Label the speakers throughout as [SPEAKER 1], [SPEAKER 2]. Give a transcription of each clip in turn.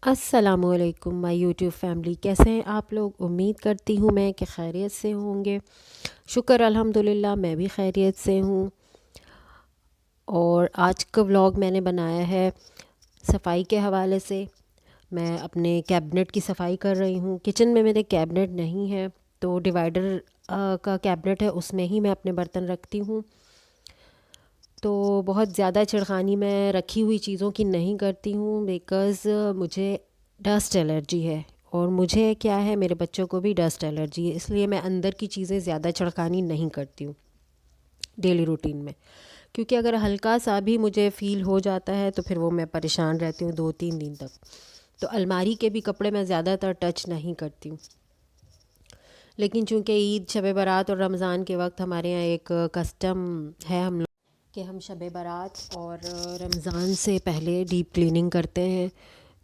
[SPEAKER 1] السلام علیکم مائی YouTube family, کیسے ہیں آپ لوگ؟ امید کرتی ہوں میں کہ خیریت سے ہوں گے۔ شکر الحمدللہ میں بھی خیریت سے ہوں۔ اور آج کا ولاگ میں نے بنایا ہے صفائی کے حوالے سے۔ میں اپنے کیبنٹ کی صفائی کر رہی ہوں۔ کچن میں میرے کیبنٹ نہیں ہے تو ڈیوائڈر کا کیبنٹ ہے، اس میں ہی میں اپنے برتن رکھتی ہوں۔ تو بہت زیادہ چھڑخانی میں رکھی ہوئی چیزوں کی نہیں کرتی ہوں، بیکاز مجھے ڈسٹ الرجی ہے، اور مجھے کیا ہے، میرے بچوں کو بھی ڈسٹ الرجی ہے، اس لیے میں اندر کی چیزیں زیادہ چھڑکانی نہیں کرتی ہوں ڈیلی روٹین میں، کیونکہ اگر ہلکا سا بھی مجھے فیل ہو جاتا ہے تو پھر وہ میں پریشان رہتی ہوں 2-3 دن تک۔ تو الماری کے بھی کپڑے میں زیادہ تر ٹچ نہیں کرتی ہوں۔ لیکن چونکہ عید، شب برات اور رمضان کے وقت ہمارے یہاں ایک کسٹم ہے ہم لوگ کہ ہم شب برات اور رمضان سے پہلے ڈیپ کلیننگ کرتے ہیں،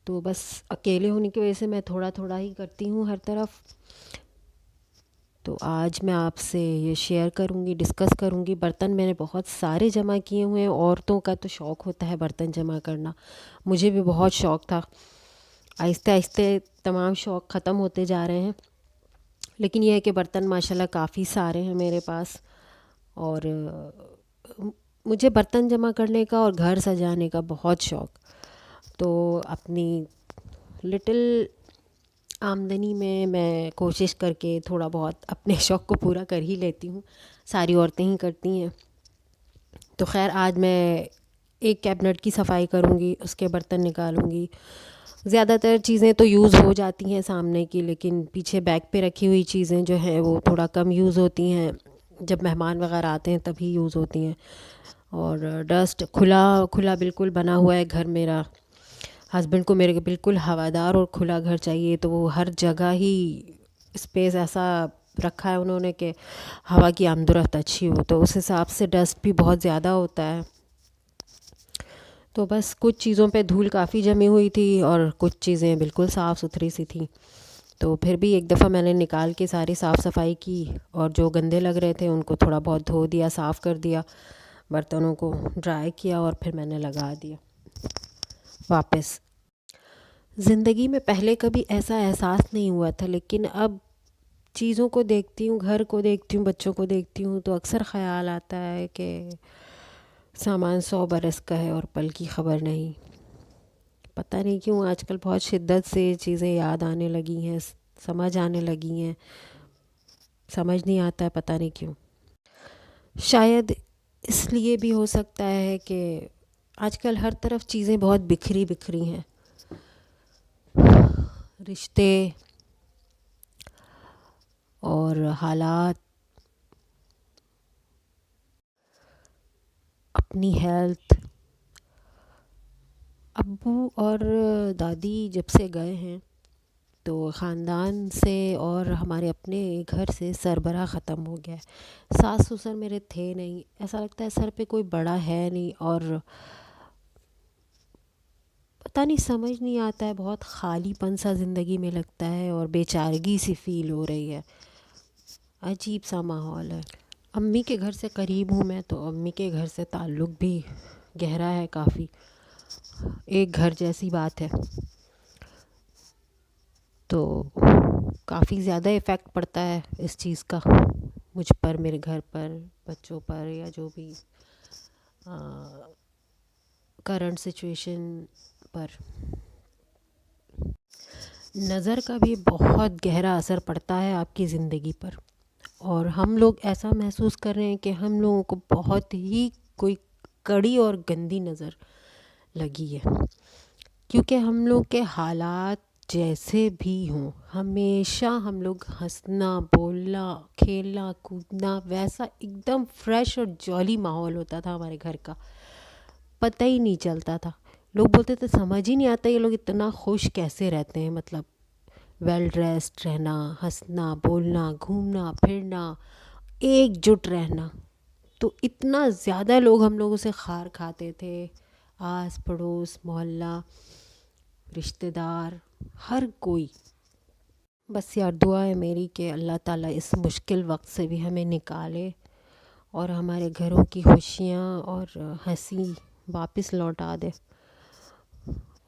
[SPEAKER 1] تو بس اکیلے ہونے کی وجہ سے میں تھوڑا تھوڑا ہی کرتی ہوں ہر طرف۔ تو آج میں آپ سے یہ شیئر کروں گی، ڈسکس کروں گی۔ برتن میں نے بہت سارے جمع کیے ہوئے ہیں۔ عورتوں کا تو شوق ہوتا ہے برتن جمع کرنا، مجھے بھی بہت شوق تھا۔ آہستہ آہستہ تمام شوق ختم ہوتے جا رہے ہیں، لیکن یہ ہے کہ برتن ماشاءاللہ کافی سارے ہیں میرے پاس، اور مجھے برتن جمع کرنے کا اور گھر سجانے کا بہت شوق۔ تو اپنی لٹل آمدنی میں کوشش کر کے تھوڑا بہت اپنے شوق کو پورا کر ہی لیتی ہوں، ساری عورتیں ہی کرتی ہیں۔ تو خیر آج میں ایک کیبنٹ کی صفائی کروں گی، اس کے برتن نکالوں گی۔ زیادہ تر چیزیں تو یوز ہو جاتی ہیں سامنے کی، لیکن پیچھے بیک پہ رکھی ہوئی چیزیں جو ہیں وہ تھوڑا کم یوز ہوتی ہیں، جب مہمان وغیرہ آتے ہیں تبھی یوز ہوتی ہیں۔ اور ڈسٹ کھلا بالکل بنا ہوا ہے گھر میرا۔ ہسبینڈ کو میرے بالکل ہوادار اور کھلا گھر چاہیے، تو وہ ہر جگہ ہی اسپیس ایسا رکھا ہے انہوں نے کہ ہوا کی آمد و رفت اچھی ہو، تو اس حساب سے ڈسٹ بھی بہت زیادہ ہوتا ہے۔ تو بس کچھ چیزوں پہ دھول کافی جمی ہوئی تھی اور کچھ چیزیں بالکل صاف ستھری سی تھیں، تو پھر بھی ایک دفعہ میں نے نکال کے ساری صاف صفائی کی، اور جو گندے لگ رہے تھے ان کو تھوڑا بہت دھو دیا، صاف کر دیا، برتنوں کو ڈرائی کیا، اور پھر میں نے لگا دیا واپس۔ زندگی میں پہلے کبھی ایسا احساس نہیں ہوا تھا، لیکن اب چیزوں کو دیکھتی ہوں، گھر کو دیکھتی ہوں، بچوں کو دیکھتی ہوں، تو اکثر خیال آتا ہے کہ سامان 100 برس کا ہے اور پل کی خبر نہیں۔ پتہ نہیں کیوں آج کل بہت شدت سے چیزیں یاد آنے لگی ہیں، سمجھ آنے لگی ہیں، سمجھ نہیں آتا ہے پتہ نہیں کیوں۔ شاید اس لیے بھی ہو سکتا ہے کہ آج کل ہر طرف چیزیں بہت بکھری بکھری ہیں، رشتے اور حالات، اپنی ہیلتھ۔ ابو اور دادی جب سے گئے ہیں تو خاندان سے اور ہمارے اپنے گھر سے سربراہ ختم ہو گیا ہے۔ ساس سسر میرے تھے نہیں، ایسا لگتا ہے سر پہ کوئی بڑا ہے نہیں، اور پتہ نہیں سمجھ نہیں آتا ہے، بہت خالی پن سا زندگی میں لگتا ہے، اور بے چارگی سی فیل ہو رہی ہے، عجیب سا ماحول ہے۔ امی کے گھر سے قریب ہوں میں، تو امی کے گھر سے تعلق بھی گہرا ہے کافی، ایک گھر جیسی بات ہے، تو کافی زیادہ ایفیکٹ پڑتا ہے اس چیز کا مجھ پر، میرے گھر پر، بچوں پر، یا جو بھی کرنٹ سچویشن پر۔ نظر کا بھی بہت گہرا اثر پڑتا ہے آپ کی زندگی پر، اور ہم لوگ ایسا محسوس کر رہے ہیں کہ ہم لوگوں کو بہت ہی کوئی کڑی اور گندی نظر لگی ہے، کیونکہ ہم لوگ کے حالات جیسے بھی ہوں، ہمیشہ ہم لوگ ہنسنا، بولنا، کھیلنا، کودنا، ویسا ایک دم فریش اور جالی ماحول ہوتا تھا ہمارے گھر کا، پتہ ہی نہیں چلتا تھا۔ لوگ بولتے تھے سمجھ ہی نہیں آتا یہ لوگ اتنا خوش کیسے رہتے ہیں، مطلب ویل ڈریسڈ رہنا، ہنسنا، بولنا، گھومنا پھرنا، ایک جٹ رہنا۔ تو اتنا زیادہ لوگ ہم لوگوں سے کھار کھاتے تھے، آس پڑوس، محلہ، رشتہ دار، ہر کوئی۔ بس یار دعا ہے میری کہ اللہ تعالیٰ اس مشکل وقت سے بھی ہمیں نکالے، اور ہمارے گھروں کی خوشیاں اور ہنسی واپس لوٹا دے،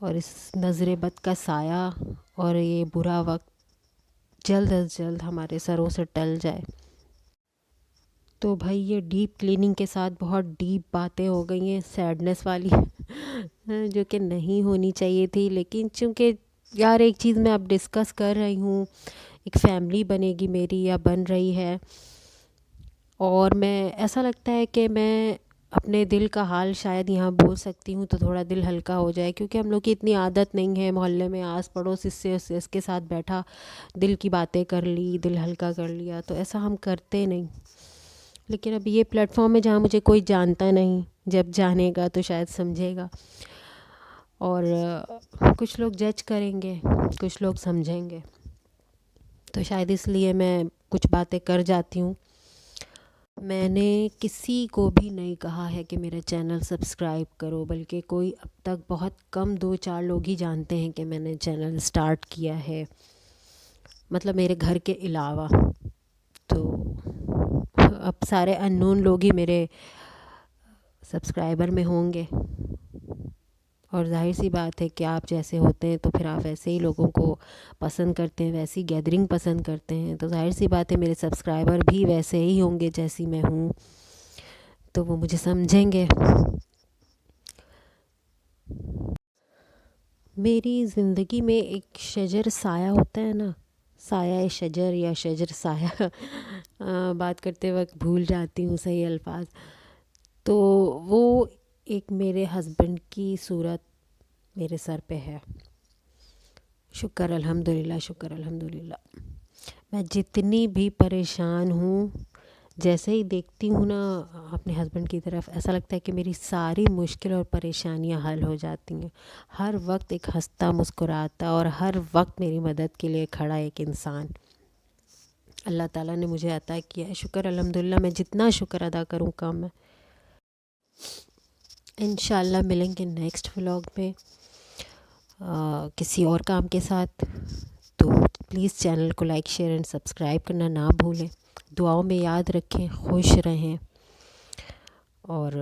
[SPEAKER 1] اور اس نظر بد کا سایہ اور یہ برا وقت جلد از جلد ہمارے سروں سے ٹل جائے۔ تو بھائی یہ ڈیپ کلیننگ کے ساتھ بہت ڈیپ باتیں ہو گئی ہیں، سیڈنس والی جو کہ نہیں ہونی چاہیے تھی، لیکن چونکہ یار ایک چیز میں اب ڈسکس کر رہی ہوں، ایک فیملی بنے گی میری یا بن رہی ہے، اور میں ایسا لگتا ہے کہ میں اپنے دل کا حال شاید یہاں بول سکتی ہوں تو تھوڑا دل ہلکا ہو جائے، کیونکہ ہم لوگ کی اتنی عادت نہیں ہے محلے میں آس پڑوس اس کے ساتھ بیٹھا دل کی باتیں کر لی، دل ہلکا کر لیا، تو ایسا ہم کرتے نہیں۔ لیکن اب یہ پلیٹ فارم ہے جہاں مجھے کوئی جانتا نہیں، جب جانے گا تو شاید سمجھے گا، اور کچھ لوگ جج کریں گے، کچھ لوگ سمجھیں گے، تو شاید اس لیے میں کچھ باتیں کر جاتی ہوں۔ میں نے کسی کو بھی نہیں کہا ہے کہ میرا چینل سبسکرائب کرو، بلکہ کوئی اب تک بہت کم 2-4 لوگ ہی جانتے ہیں کہ میں نے چینل سٹارٹ کیا ہے، مطلب میرے گھر کے علاوہ۔ تو اب سارے ان نون لوگ ہی میرے سبسکرائبر میں ہوں گے، اور ظاہر سی بات ہے کہ آپ جیسے ہوتے ہیں تو پھر آپ ویسے ہی لوگوں کو پسند کرتے ہیں، ویسی گیدرنگ پسند کرتے ہیں، تو ظاہر سی بات ہے میرے سبسکرائبر بھی ویسے ہی ہوں گے جیسی میں ہوں، تو وہ مجھے سمجھیں گے۔ میری زندگی میں ایک شجر سایہ ہوتا ہے نا، سایہ شجر یا شجر سایہ بات کرتے وقت بھول جاتی ہوں صحیح الفاظ، تو وہ ایک میرے ہسبینڈ کی صورت میرے سر پہ ہے۔ شکر الحمدللہ، شکر الحمدللہ۔ میں جتنی بھی پریشان ہوں، جیسے ہی دیکھتی ہوں نا اپنے ہسبینڈ کی طرف، ایسا لگتا ہے کہ میری ساری مشکل اور پریشانیاں حل ہو جاتی ہیں۔ ہر وقت ایک ہنستا مسکراتا اور ہر وقت میری مدد کے لیے کھڑا ایک انسان اللہ تعالیٰ نے مجھے عطا کیا ہے۔ شکر الحمدللہ، میں جتنا شکر ادا کروں کم ہے۔ انشاءاللہ ملیں گے نیکسٹ ولاگ میں کسی اور کام کے ساتھ، تو پلیز چینل کو لائک، شیئر اینڈ سبسکرائب کرنا نہ بھولیں۔ دعاؤں میں یاد رکھیں، خوش رہیں، اور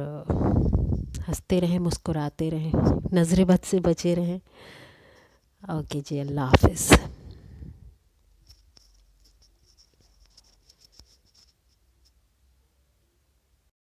[SPEAKER 1] ہنستے رہیں، مسکراتے رہیں، نظر بد سے بچے رہیں۔ اوکے جی، اللہ حافظ۔